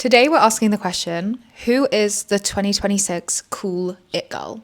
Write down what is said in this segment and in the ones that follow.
Today we're asking the question, who is the 2026 cool it girl?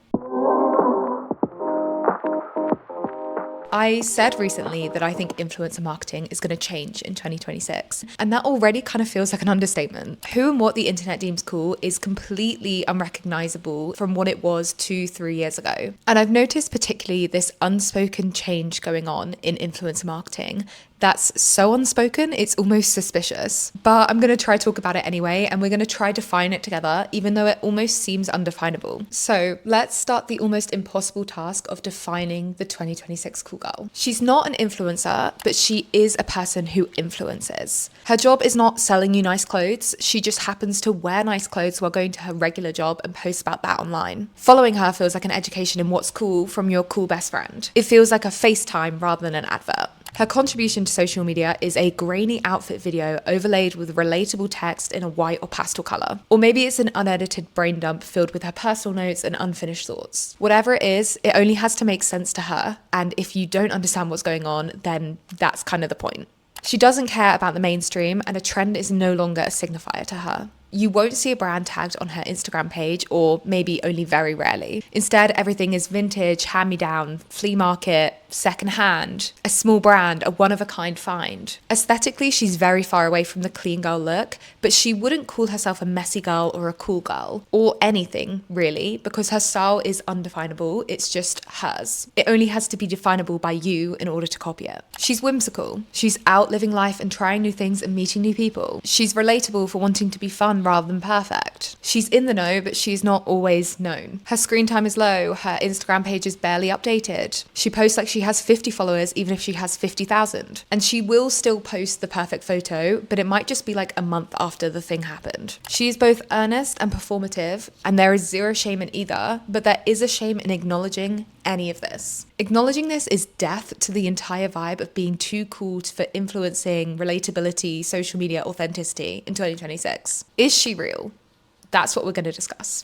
I said recently that I think influencer marketing is going to change in 2026, and that already kind of feels like an understatement. Who and what the internet deems cool is completely unrecognizable from what it was 2-3 years ago. And I've noticed particularly this unspoken change going on in influencer marketing that's so unspoken, it's almost suspicious. But I'm going to try to talk about it anyway, and we're going to try to define it together, even though it almost seems undefinable. So let's start the almost impossible task of defining the 2026 cool girl. She's not an influencer, but she is a person who influences. Her job is not selling you nice clothes. She just happens to wear nice clothes while going to her regular job and post about that online. Following her feels like an education in what's cool from your cool best friend. It feels like a FaceTime rather than an advert. Her contribution to social media is a grainy outfit video overlaid with relatable text in a white or pastel colour. Or maybe it's an unedited brain dump filled with her personal notes and unfinished thoughts. Whatever it is, it only has to make sense to her, and if you don't understand what's going on, then that's kind of the point. She doesn't care about the mainstream, and a trend is no longer a signifier to her. You won't see a brand tagged on her Instagram page, or maybe only very rarely. Instead, everything is vintage, hand-me-down, flea market, secondhand, a small brand, a one-of-a-kind find. Aesthetically, she's very far away from the clean girl look, but she wouldn't call herself a messy girl or a cool girl, or anything, really, because her style is undefinable, it's just hers. It only has to be definable by you in order to copy it. She's whimsical. She's out living life and trying new things and meeting new people. She's relatable for wanting to be fun rather than perfect. She's in the know, but she's not always known. Her screen time is low, her Instagram page is barely updated. She posts like she has 50 followers even if she has 50,000. And she will still post the perfect photo, but it might just be like a month after the thing happened. She is both earnest and performative, and there is zero shame in either, but there is a shame in acknowledging any of this. Acknowledging this is death to the entire vibe of being too cool for influencing, relatability, social media authenticity in 2026. Is she real? That's what we're going to discuss.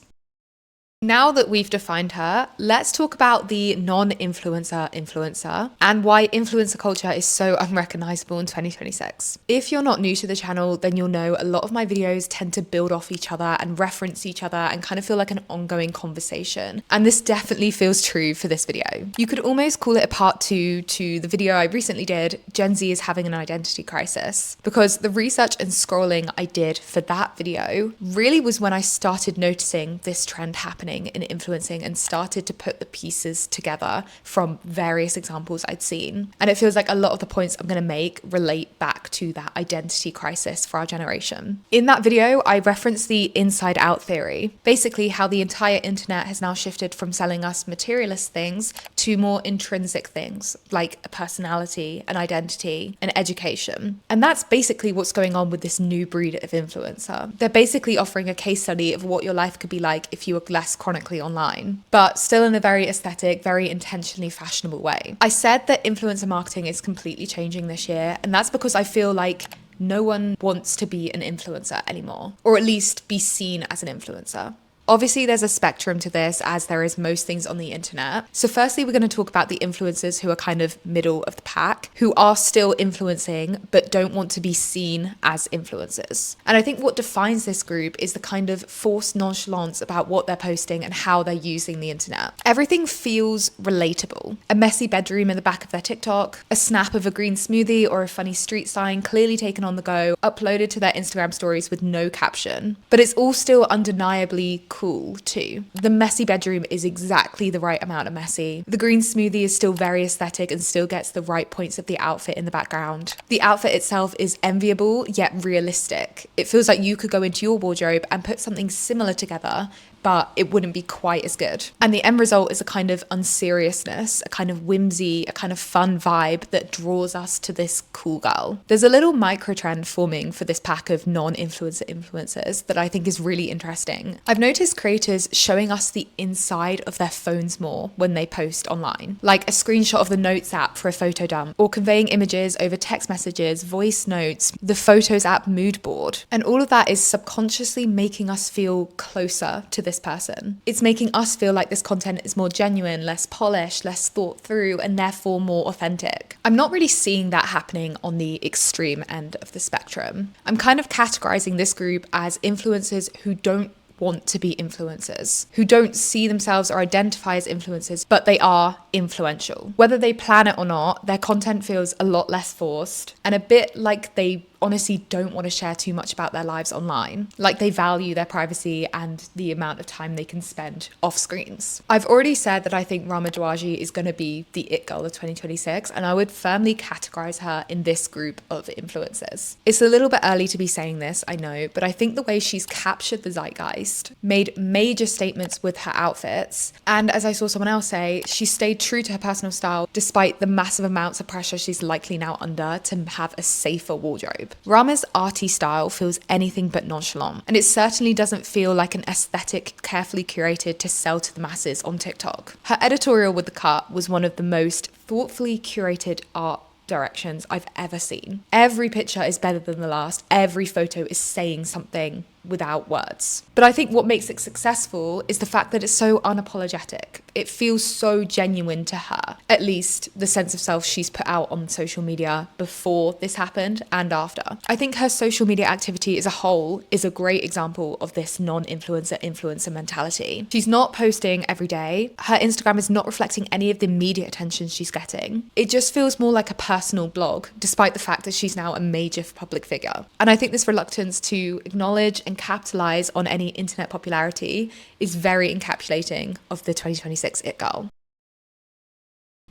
Now that we've defined her, let's talk about the non-influencer influencer and why influencer culture is so unrecognizable in 2026. If you're not new to the channel, then you'll know a lot of my videos tend to build off each other and reference each other and kind of feel like an ongoing conversation. And this definitely feels true for this video. You could almost call it a part 2 to the video I recently did, Gen Z is having an identity crisis, because the research and scrolling I did for that video really was when I started noticing this trend happening in influencing and started to put the pieces together from various examples I'd seen. And it feels like a lot of the points I'm going to make relate back to that identity crisis for our generation. In that video, I referenced the inside out theory, basically how the entire internet has now shifted from selling us materialist things to more intrinsic things like a personality, an identity, an education. And that's basically what's going on with this new breed of influencer. They're basically offering a case study of what your life could be like if you were less chronically online, but still in a very aesthetic, very intentionally fashionable way. I said that influencer marketing is completely changing this year, and that's because I feel like no one wants to be an influencer anymore, or at least be seen as an influencer. Obviously, there's a spectrum to this, as there is most things on the internet. So firstly, we're going to talk about the influencers who are kind of middle of the pack, who are still influencing, but don't want to be seen as influencers. And I think what defines this group is the kind of forced nonchalance about what they're posting and how they're using the internet. Everything feels relatable. A messy bedroom in the back of their TikTok, a snap of a green smoothie or a funny street sign clearly taken on the go, uploaded to their Instagram stories with no caption. But it's all still undeniably cool too. The messy bedroom is exactly the right amount of messy. The green smoothie is still very aesthetic and still gets the right points of the outfit in the background. The outfit itself is enviable yet realistic. It feels like you could go into your wardrobe and put something similar together, but it wouldn't be quite as good. And the end result is a kind of unseriousness, a kind of whimsy, a kind of fun vibe that draws us to this cool girl. There's a little micro trend forming for this pack of non-influencer influencers that I think is really interesting. I've noticed creators showing us the inside of their phones more when they post online, like a screenshot of the Notes app for a photo dump, or conveying images over text messages, voice notes, the Photos app mood board. And all of that is subconsciously making us feel closer to this this person. It's making us feel like this content is more genuine, less polished, less thought through, and therefore more authentic. I'm not really seeing that happening on the extreme end of the spectrum. I'm kind of categorizing this group as influencers who don't want to be influencers, who don't see themselves or identify as influencers, but they are influential. Whether they plan it or not, their content feels a lot less forced and a bit like they honestly don't want to share too much about their lives online. Like they value their privacy and the amount of time they can spend off screens. I've already said that I think Rama Dwaji is going to be the it girl of 2026, and I would firmly categorize her in this group of influencers. It's a little bit early to be saying this, I know, but I think the way she's captured the zeitgeist, made major statements with her outfits, and as I saw someone else say, she stayed true to her personal style despite the massive amounts of pressure she's likely now under to have a safer wardrobe. Rama's arty style feels anything but nonchalant, and it certainly doesn't feel like an aesthetic carefully curated to sell to the masses on TikTok. Her editorial with the cut was one of the most thoughtfully curated art directions I've ever seen. Every picture is better than the last. Every photo is saying something without words. But I think what makes it successful is the fact that it's so unapologetic. It feels so genuine to her, at least the sense of self she's put out on social media before this happened and after. I think her social media activity as a whole is a great example of this non-influencer mentality. She's not posting every day. Her Instagram is not reflecting any of the media attention she's getting. It just feels more like a personal blog, despite the fact that she's now a major public figure. And I think this reluctance to acknowledge and capitalize on any internet popularity is very encapsulating of the 2026 it girl.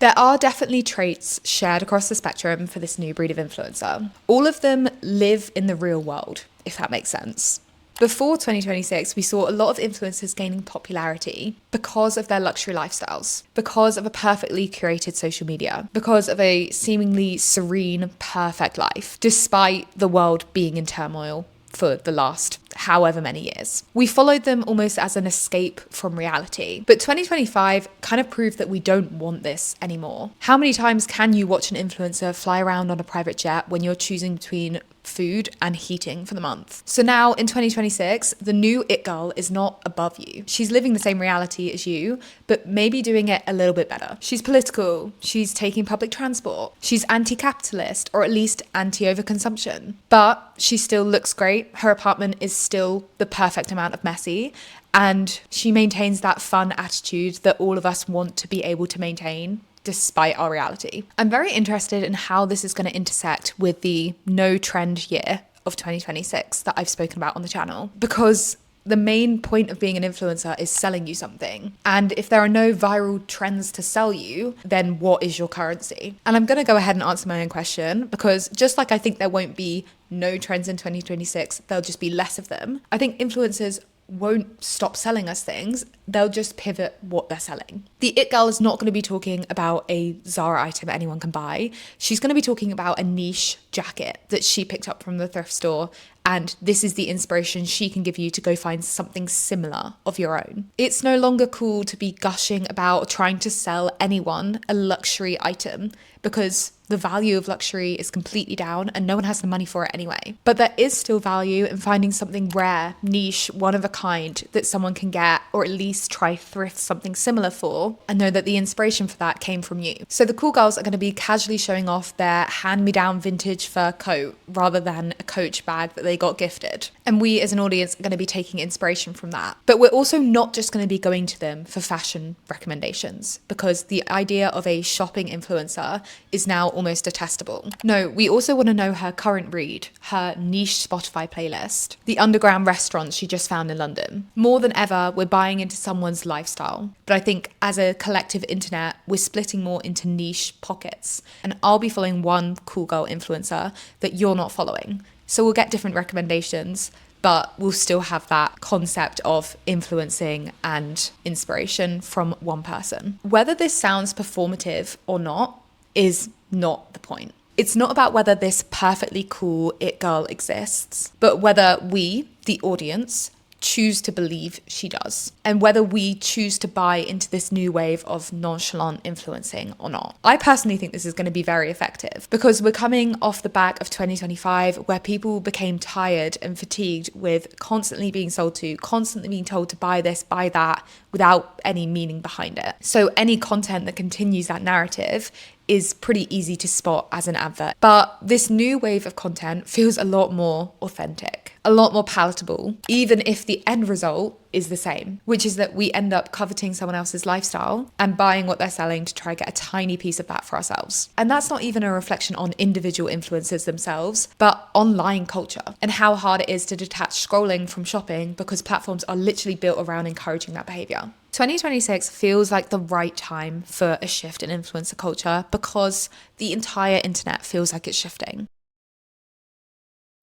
There are definitely traits shared across the spectrum for this new breed of influencer. All of them live in the real world, if that makes sense. Before 2026, we saw a lot of influencers gaining popularity because of their luxury lifestyles, because of a perfectly curated social media, because of a seemingly serene, perfect life, despite the world being in turmoil for the last however many years. We followed them almost as an escape from reality. But 2025 kind of proved that we don't want this anymore. How many times can you watch an influencer fly around on a private jet when you're choosing between food and heating for the month? So now in 2026, the new it girl is not above you. She's living the same reality as you, but maybe doing it a little bit better. She's political, she's taking public transport, she's anti-capitalist, or at least anti-overconsumption. But she still looks great. Her apartment is still the perfect amount of messy, and she maintains that fun attitude that all of us want to be able to maintain despite our reality. I'm very interested in how this is going to intersect with the no trend year of 2026 that I've spoken about on the channel, because the main point of being an influencer is selling you something. And if there are no viral trends to sell you, then what is your currency? And I'm going to go ahead and answer my own question, because just like I think there won't be no trends in 2026, there'll just be less of them. I think influencers won't stop selling us things, they'll just pivot what they're selling. The it girl is not going to be talking about a Zara item anyone can buy. She's going to be talking about a niche jacket that she picked up from the thrift store, and this is the inspiration she can give you to go find something similar of your own. It's no longer cool to be gushing about or trying to sell anyone a luxury item, because the value of luxury is completely down and no one has the money for it anyway. But there is still value in finding something rare, niche, one of a kind that someone can get, or at least try thrift something similar for, and know that the inspiration for that came from you. So the cool girls are going to be casually showing off their hand-me-down vintage fur coat rather than a Coach bag that they got gifted. And we as an audience are going to be taking inspiration from that. But we're also not just going to be going to them for fashion recommendations, because the idea of a shopping influencer is now almost detestable. No, we also want to know her current read, her niche Spotify playlist, the underground restaurants she just found in London. More than ever, we're buying into someone's lifestyle. But I think as a collective internet, we're splitting more into niche pockets. And I'll be following one cool girl influencer that you're not following. So we'll get different recommendations, but we'll still have that concept of influencing and inspiration from one person. Whether this sounds performative or not is not the point. It's not about whether this perfectly cool it girl exists, but whether we, the audience, choose to believe she does, and whether we choose to buy into this new wave of nonchalant influencing or not. I personally think this is going to be very effective because we're coming off the back of 2025 where people became tired and fatigued with constantly being sold to, constantly being told to buy this, buy that, without any meaning behind it. So any content that continues that narrative is pretty easy to spot as an advert. But this new wave of content feels a lot more authentic, a lot more palatable, even if the end result is the same, which is that we end up coveting someone else's lifestyle and buying what they're selling to try to get a tiny piece of that for ourselves. And that's not even a reflection on individual influencers themselves, but online culture and how hard it is to detach scrolling from shopping because platforms are literally built around encouraging that behavior. 2026 feels like the right time for a shift in influencer culture because the entire internet feels like it's shifting.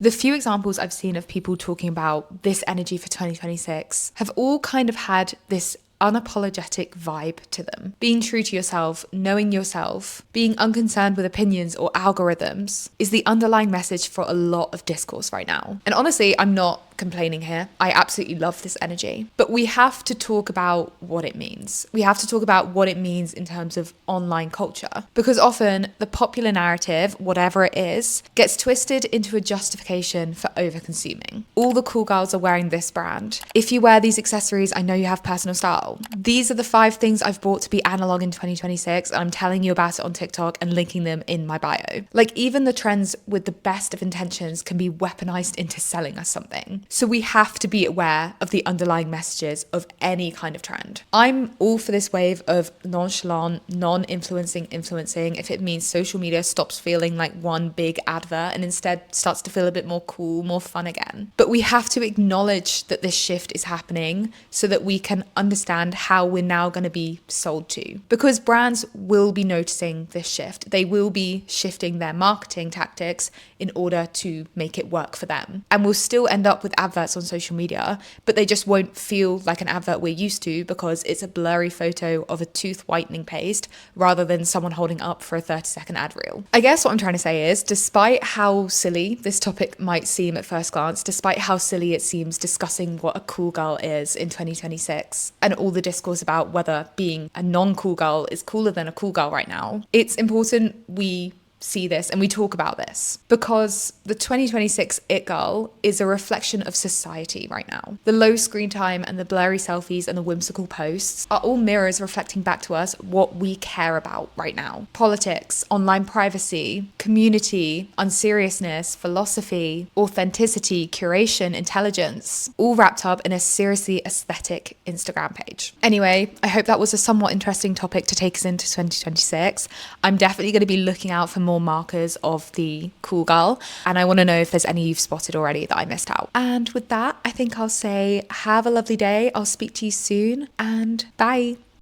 The few examples I've seen of people talking about this energy for 2026 have all kind of had this unapologetic vibe to them. Being true to yourself, knowing yourself, being unconcerned with opinions or algorithms is the underlying message for a lot of discourse right now. And honestly, I'm not complaining here. I absolutely love this energy. But we have to talk about what it means. We have to talk about what it means in terms of online culture. Because often the popular narrative, whatever it is, gets twisted into a justification for over-consuming. All the cool girls are wearing this brand. If you wear these accessories, I know you have personal style. These are the 5 things I've bought to be analog in 2026, and I'm telling you about it on TikTok and linking them in my bio. Like, even the trends with the best of intentions can be weaponized into selling us something. So we have to be aware of the underlying messages of any kind of trend. I'm all for this wave of nonchalant, non-influencing influencing if it means social media stops feeling like one big advert and instead starts to feel a bit more cool, more fun again. But we have to acknowledge that this shift is happening so that we can understand how we're now going to be sold to. Because brands will be noticing this shift. They will be shifting their marketing tactics in order to make it work for them. And we'll still end up with adverts on social media, but they just won't feel like an advert we're used to because it's a blurry photo of a tooth whitening paste rather than someone holding up for a 30-second ad reel. I guess what I'm trying to say is, despite how silly this topic might seem at first glance, despite how silly it seems discussing what a cool girl is in 2026 and all the discourse about whether being a non-cool girl is cooler than a cool girl right now, it's important we see this and we talk about this because the 2026 it girl is a reflection of society right now. The low screen time and the blurry selfies and the whimsical posts are all mirrors reflecting back to us what we care about right now. Politics, online privacy, community, unseriousness, philosophy, authenticity, curation, intelligence, all wrapped up in a seriously aesthetic Instagram page. Anyway, I hope that was a somewhat interesting topic to take us into 2026. I'm definitely going to be looking out for more markers of the cool girl, and I want to know if there's any you've spotted already that I missed out. And with that, I think I'll say have a lovely day. I'll speak to you soon, and bye.